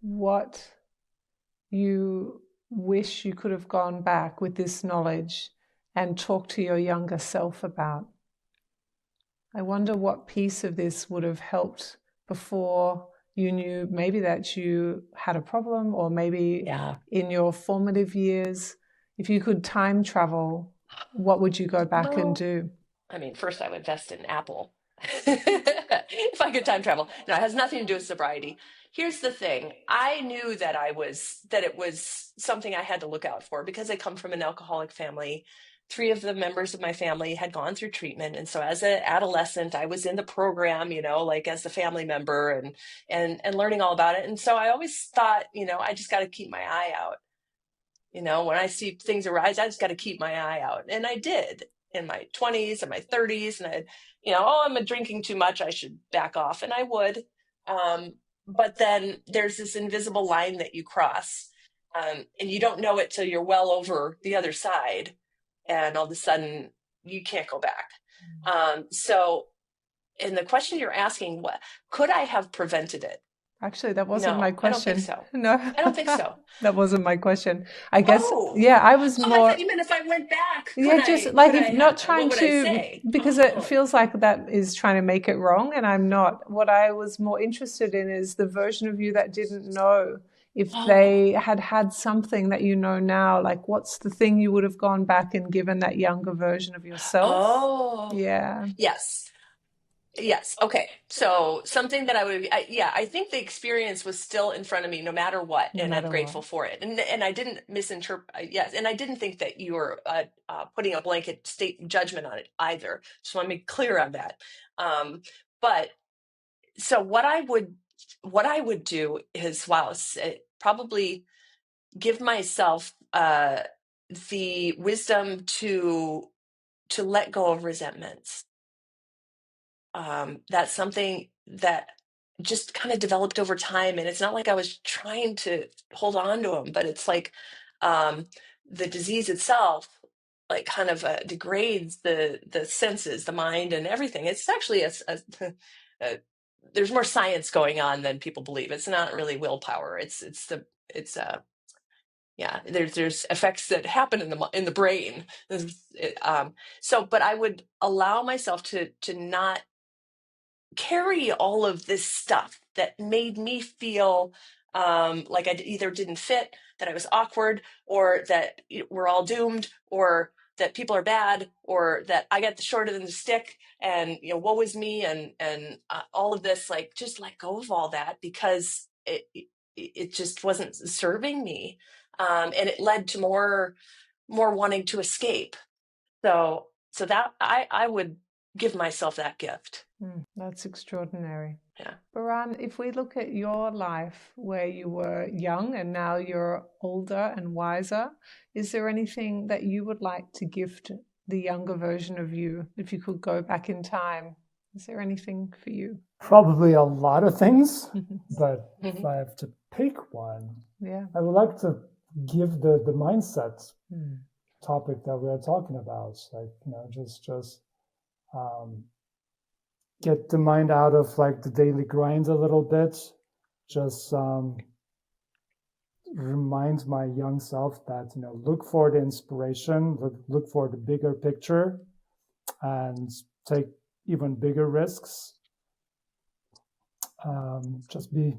what you wish you could have gone back with this knowledge and talked to your younger self about. I wonder what piece of this would have helped before you knew maybe that you had a problem, or maybe in your formative years. If you could time travel, what would you go back and do? I mean, first I would invest in Apple. If I could time travel. No, it has nothing to do with sobriety. Here's the thing. I knew that it was something I had to look out for because I come from an alcoholic family. 3 of the members of my family had gone through treatment. And so as an adolescent, I was in the program, like as the family member and learning all about it. And so I always thought, I just got to keep my eye out. When I see things arise, I just got to keep my eye out. And I did in my 20s and my 30s. And I'm drinking too much, I should back off. And I would. But then there's this invisible line that you cross. And you don't know it till you're well over the other side. And all of a sudden, you can't go back. So in the question you're asking, what could I have prevented it? Actually, that wasn't my question. I don't think so. No, I don't think so. That wasn't my question. I guess, I was more. I thought you meant if I went back. Because it feels like that is trying to make it wrong, and I'm not. What I was more interested in is the version of you that didn't know. If they had something that you know now, like what's the thing you would have gone back and given that younger version of yourself? Oh, yeah. Yes. Okay. So something that I think the experience was still in front of me no matter what. And I'm grateful for it. And I didn't misinterpret. Yes. And I didn't think that you were putting a blanket state judgment on it either. Just want to be clear on that. But so what I would do is, probably give myself the wisdom to let go of resentments. That's something that just kind of developed over time. And it's not like I was trying to hold on to them, but it's like the disease itself, like kind of degrades the senses, the mind, and everything. It's actually there's more science going on than people believe. It's not really willpower. There's effects that happen in the brain. But I would allow myself to not carry all of this stuff that made me feel like I either didn't fit, that I was awkward, or that we're all doomed, or that people are bad, or that I got the short end of the stick, and woe is me, and all of this. Like, just let go of all that, because it just wasn't serving me, and it led to more wanting to escape. So that I would give myself that gift. That's extraordinary. Yeah. Baran, if we look at your life where you were young and now you're older and wiser, is there anything that you would like to gift the younger version of you if you could go back in time? Is there anything for you? Probably a lot of things, but if I have to pick one, I would like to give the mindset topic that we are talking about. Like, just get the mind out of like the daily grind a little bit. Just remind my young self that, look for the inspiration, look for the bigger picture, and take even bigger risks. Just be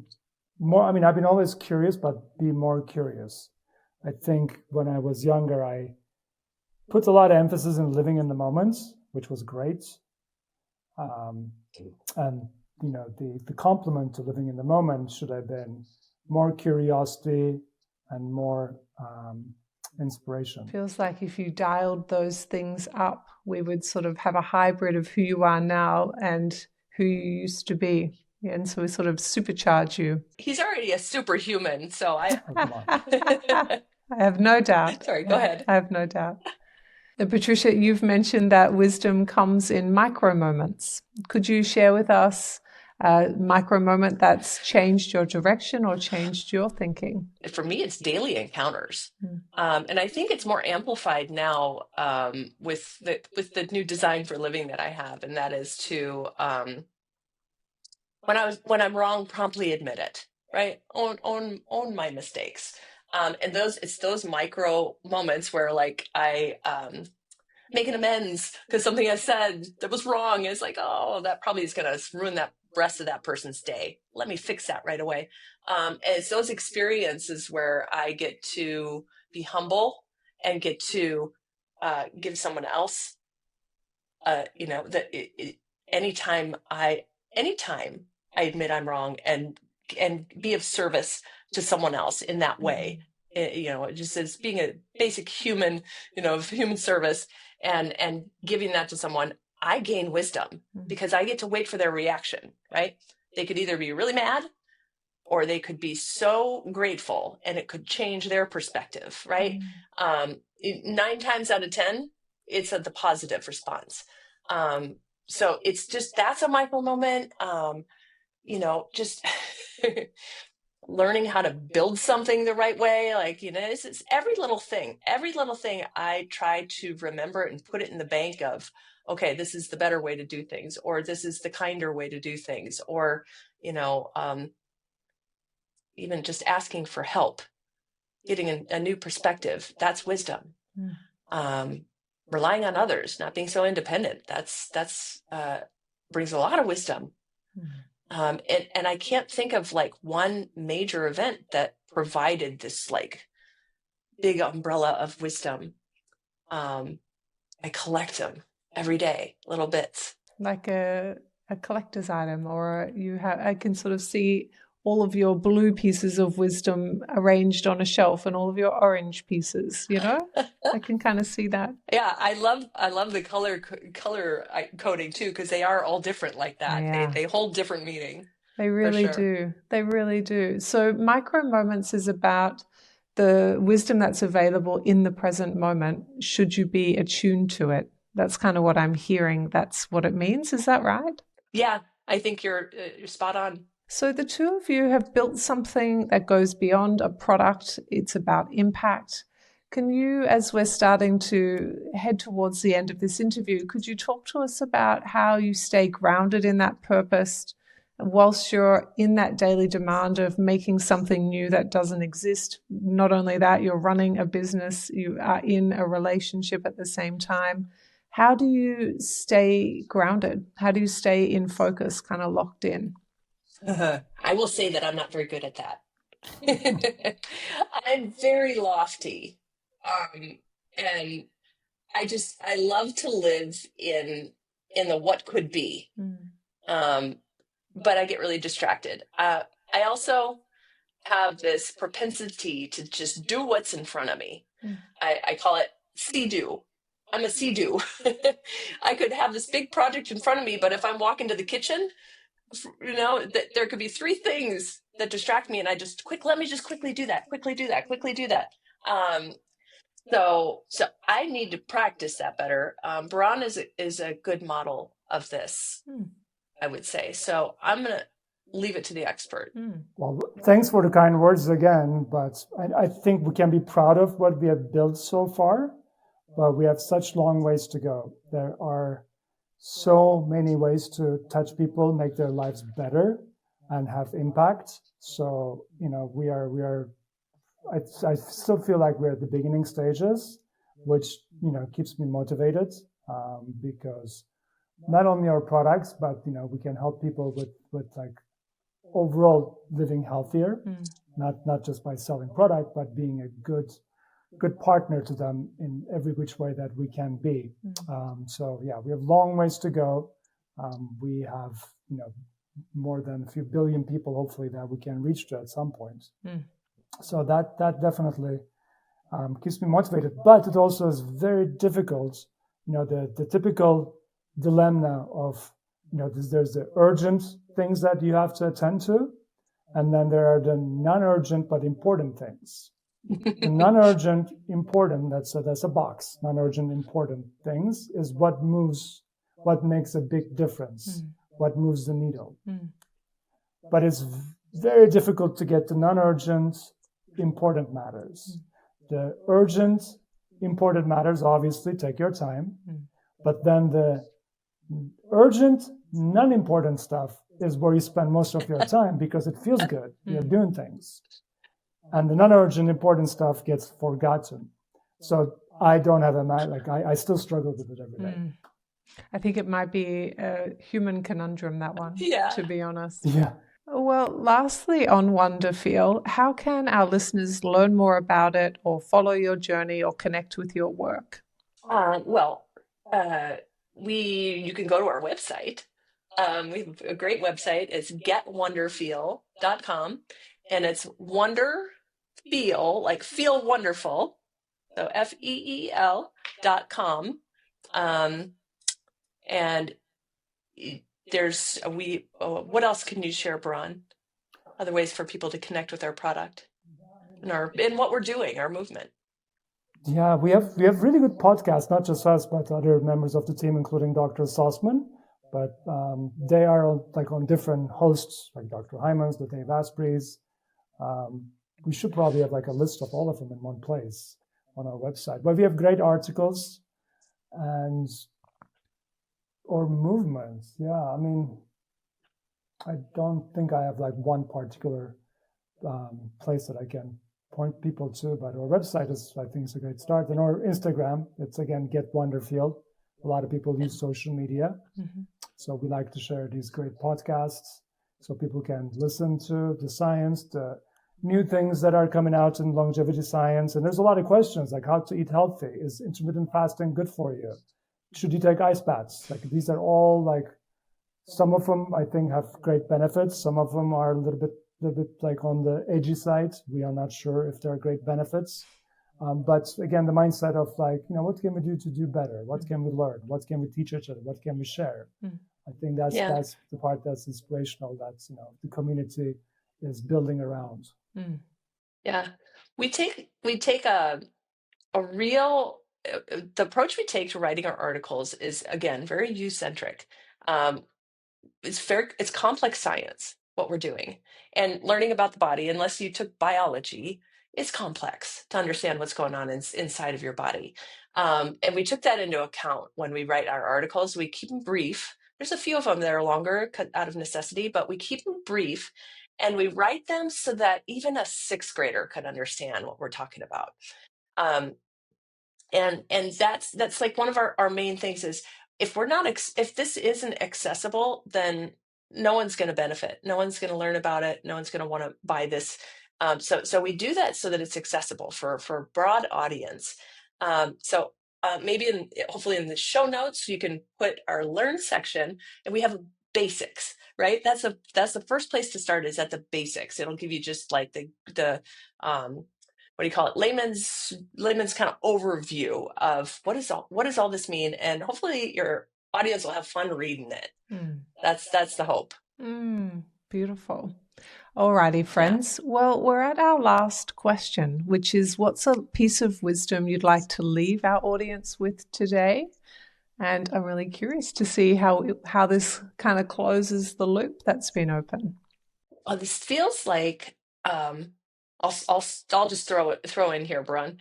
more, I've been always curious, but be more curious. I think when I was younger, I put a lot of emphasis in living in the moment, which was great. And the complement to living in the moment should have been more curiosity and more inspiration. Feels like if you dialed those things up, we would sort of have a hybrid of who you are now and who you used to be. Yeah, and so we sort of supercharge you. He's already a superhuman, so I I have no doubt. Sorry, go ahead. I have no doubt. Patricia, you've mentioned that wisdom comes in micro moments. Could you share with us a micro moment that's changed your direction or changed your thinking? For me, it's daily encounters. And I think it's more amplified now with the new design for living that I have. And that is to, when I'm wrong, promptly admit it, right? Own my mistakes. And it's those micro moments where like I make an amends because something I said that was wrong. And it's like, oh, that probably is going to ruin that rest of that person's day. Let me fix that right away. And it's those experiences where I get to be humble and get to give someone else, anytime I admit I'm wrong and be of service to someone else in that way, it just as being a basic human, of human service and giving that to someone, I gain wisdom because I get to wait for their reaction, right? They could either be really mad or they could be so grateful and it could change their perspective, right? 9 times out of 10, it's the positive response. So it's just, that's a micro moment, just learning how to build something the right way. Like, it's every little thing I try to remember and put it in the bank of, okay, this is the better way to do things, or this is the kinder way to do things, or, even just asking for help, getting a new perspective. That's wisdom. Relying on others, not being so independent. That's brings a lot of wisdom. And I can't think of like one major event that provided this like big umbrella of wisdom. I collect them every day, little bits. Like a collector's item, or I can sort of see all of your blue pieces of wisdom arranged on a shelf and all of your orange pieces, I can kind of see that. Yeah, I love the color coding too, because they are all different like that. Yeah. They hold different meaning. They really do. They really do. So micro moments is about the wisdom that's available in the present moment, should you be attuned to it. That's kind of what I'm hearing. That's what it means. Is that right? Yeah, I think you're spot on. So the two of you have built something that goes beyond a product. It's about impact. Can you, as we're starting to head towards the end of this interview, could you talk to us about how you stay grounded in that purpose whilst you're in that daily demand of making something new that doesn't exist? Not only that, you're running a business, you are in a relationship at the same time. How do you stay grounded? How do you stay in focus, kind of locked in? I will say that I'm not very good at that. I'm very lofty. And I love to live in the what could be. But I get really distracted. I also have this propensity to just do what's in front of me. I call it see-do. I'm a see-do. I could have this big project in front of me, but if I'm walking to the kitchen, there could be 3 things that distract me, and let me just quickly do that. So I need to practice that better. Baran is a good model of this, I would say. So I'm going to leave it to the expert. Well, thanks for the kind words again, but I think we can be proud of what we have built so far, but we have such long ways to go. There are so many ways to touch people, make their lives better and have impact. So, I still feel like we're at the beginning stages, which, keeps me motivated, because not only our products, but, we can help people with like overall living healthier, not just by selling product, but being a good partner to them in every which way that we can be. So yeah, we have long ways to go. We have, more than a few billion people, hopefully, that we can reach to at some point. So that definitely keeps me motivated, but it also is very difficult. The typical dilemma of, there's the urgent things that you have to attend to, and then there are the non-urgent but important things. The non-urgent important, that's a box. Non-urgent important things is what makes a big difference, what moves the needle. But it's very difficult to get to non-urgent important matters. The urgent important matters, obviously, take your time. But then the urgent, non-important stuff is where you spend most of your time because it feels good. You're doing things. And the non-urgent important stuff gets forgotten. So I don't have I still struggle with it every day. I think it might be a human conundrum, that one, to be honest. Yeah. Well, lastly, on Wonderfeel, how can our listeners learn more about it or follow your journey or connect with your work? You can go to our website. We have a great website. It's getwonderfeel.com, and it's Wonderfeel, like feel wonderful. So FEEL.com. And what else can you share, Baran? Other ways for people to connect with our product and what we're doing, our movement. Yeah, we have really good podcasts, not just us, but other members of the team, including Dr. Sussman. But they are on different hosts, like Dr. Hyman's, the Dave Asprey's. We should probably have a list of all of them in one place on our website. But we have great articles or movements. Yeah, I mean, I don't think I have one particular place that I can point people to, but our website is a great start. And our Instagram, it's again Get Wonderfeel. A lot of people use social media, so we like to share these great podcasts so people can listen to the science, the new things that are coming out in longevity science. And there's a lot of questions like how to eat healthy. Is intermittent fasting good for you? Should you take ice baths? These are all some of them I think have great benefits. Some of them are a little bit on the edgy side. We are not sure if there are great benefits. But again, the mindset of what can we do to do better? What can we learn? What can we teach each other? What can we share? I think that's the part that's inspirational, that the community is building around. Yeah, we take a real the approach we take to writing our articles is, again, very you-centric. It's complex science, what we're doing, and learning about the body, unless you took biology, is complex to understand what's going on inside of your body. And we took that into account when we write our articles. We keep them brief. There's a few of them that are longer out of necessity, but we keep them brief, and we write them so that even a sixth grader could understand what we're talking about. And that's one of our main things is, if this isn't accessible, then no one's going to benefit. No one's going to learn about it. No one's going to want to buy this. So we do that so that it's accessible for a broad audience. Hopefully in the show notes, you can put our learn section, and we have basics, right? That's the first place to start, is at the basics. It'll give you just the what do you call it? Layman's kind of overview of what does all this mean, and hopefully your audience will have fun reading it. That's the hope. Beautiful. Alrighty, friends. Yeah. Well, we're at our last question, which is, what's a piece of wisdom you'd like to leave our audience with today? And I'm really curious to see how this kind of closes the loop that's been open. Well, this feels like I'll just throw in here, Baran.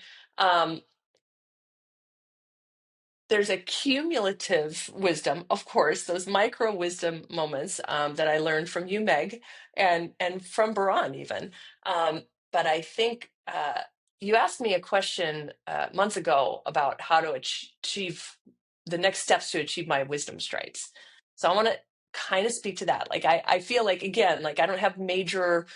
There's a cumulative wisdom, of course, those micro wisdom moments that I learned from you, Meg, and from Baran even. But I think you asked me a question months ago about how to achieve the next steps to achieve my wisdom stripes. So I want to kind of speak to that. I feel again, I don't have major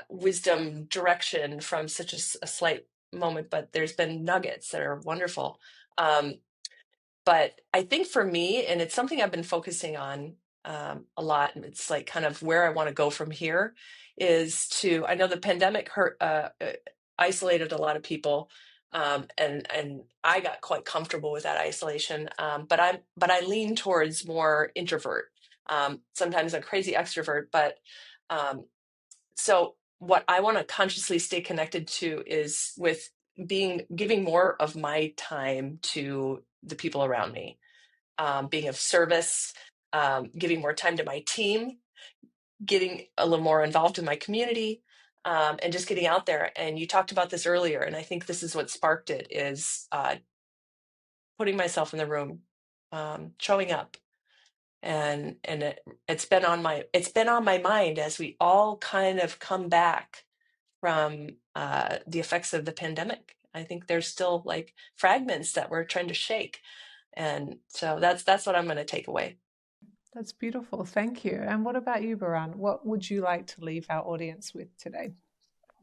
wisdom direction from such a slight moment, but there's been nuggets that are wonderful. But I think for me, and it's something I've been focusing on a lot, and it's kind of where I want to go from here, is I know the pandemic isolated a lot of people, and I got quite comfortable with that isolation. But I lean towards more introvert. Sometimes a crazy extrovert, but so what I want to consciously stay connected to is with giving more of my time to the people around me, being of service, giving more time to my team, getting a little more involved in my community, and just getting out there. And you talked about this earlier, and I think this is what sparked it, is putting myself in the room, showing up. And it's been on my mind as we all kind of come back from the effects of the pandemic. I think there's still like fragments that we're trying to shake. And so that's what I'm going to take away. That's beautiful. Thank you. And what about you, Baran? What would you like to leave our audience with today?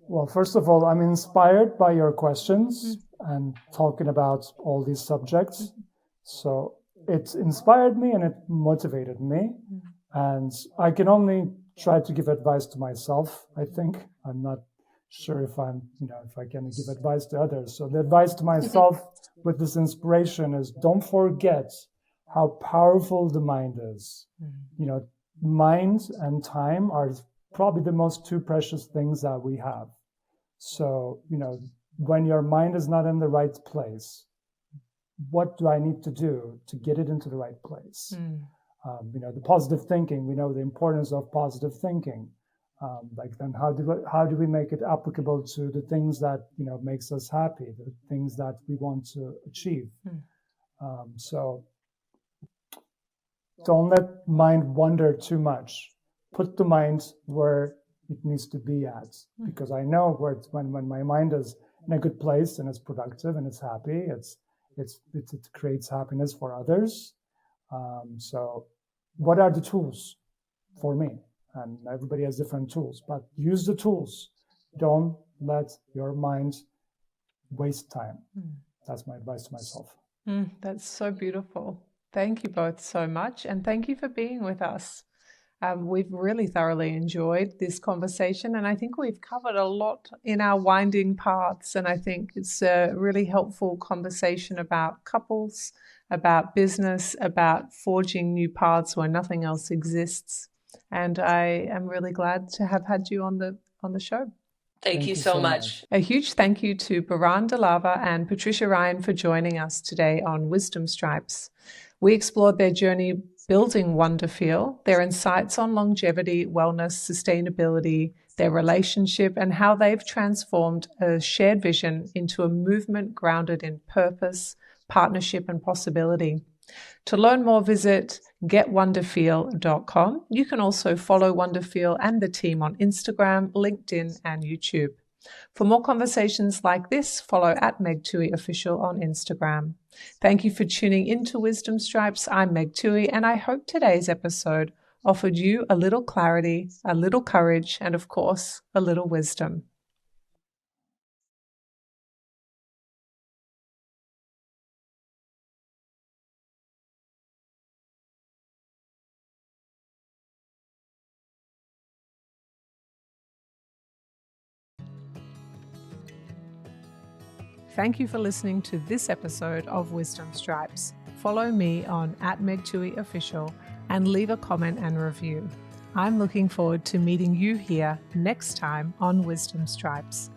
Well, first of all, I'm inspired by your questions and talking about all these subjects. So it inspired me and it motivated me. And I can only try to give advice to myself, I think. I'm not sure if I can give advice to others. So the advice to myself with this inspiration is, don't forget how powerful the mind is. Mind and time are probably the most two precious things that we have. So, when your mind is not in the right place, what do I need to do to get it into the right place? The positive thinking, we know the importance of positive thinking. Then how do we make it applicable to the things that, makes us happy, the things that we want to achieve? So don't let mind wander too much. Put the mind where it needs to be at, because I know when my mind is in a good place and it's productive and it's happy, it creates happiness for others. So what are the tools for me? And everybody has different tools, but use the tools. Don't let your mind waste time. That's my advice to myself. That's so beautiful. Thank you both so much. And thank you for being with us. We've really thoroughly enjoyed this conversation, and I think we've covered a lot in our winding paths. And I think it's a really helpful conversation about couples, about business, about forging new paths where nothing else exists. And I am really glad to have had you on the show. Thank you so much. A huge thank you to Baran Dilaver and Patricia Ryan for joining us today on Wisdom Stripes. We explored their journey building Wonderfeel, their insights on longevity, wellness, sustainability, their relationship, and how they've transformed a shared vision into a movement grounded in purpose, partnership, and possibility. To learn more, visit getwonderfeel.com. You can also follow Wonderfeel and the team on Instagram, LinkedIn, and YouTube. For more conversations like this, follow @Meg Tuohey Official on Instagram. Thank you for tuning into Wisdom Stripes. I'm Meg Tuohey, and I hope today's episode offered you a little clarity, a little courage, and of course, a little wisdom. Thank you for listening to this episode of Wisdom Stripes. Follow me on @Meg Tuohey Official and leave a comment and review. I'm looking forward to meeting you here next time on Wisdom Stripes.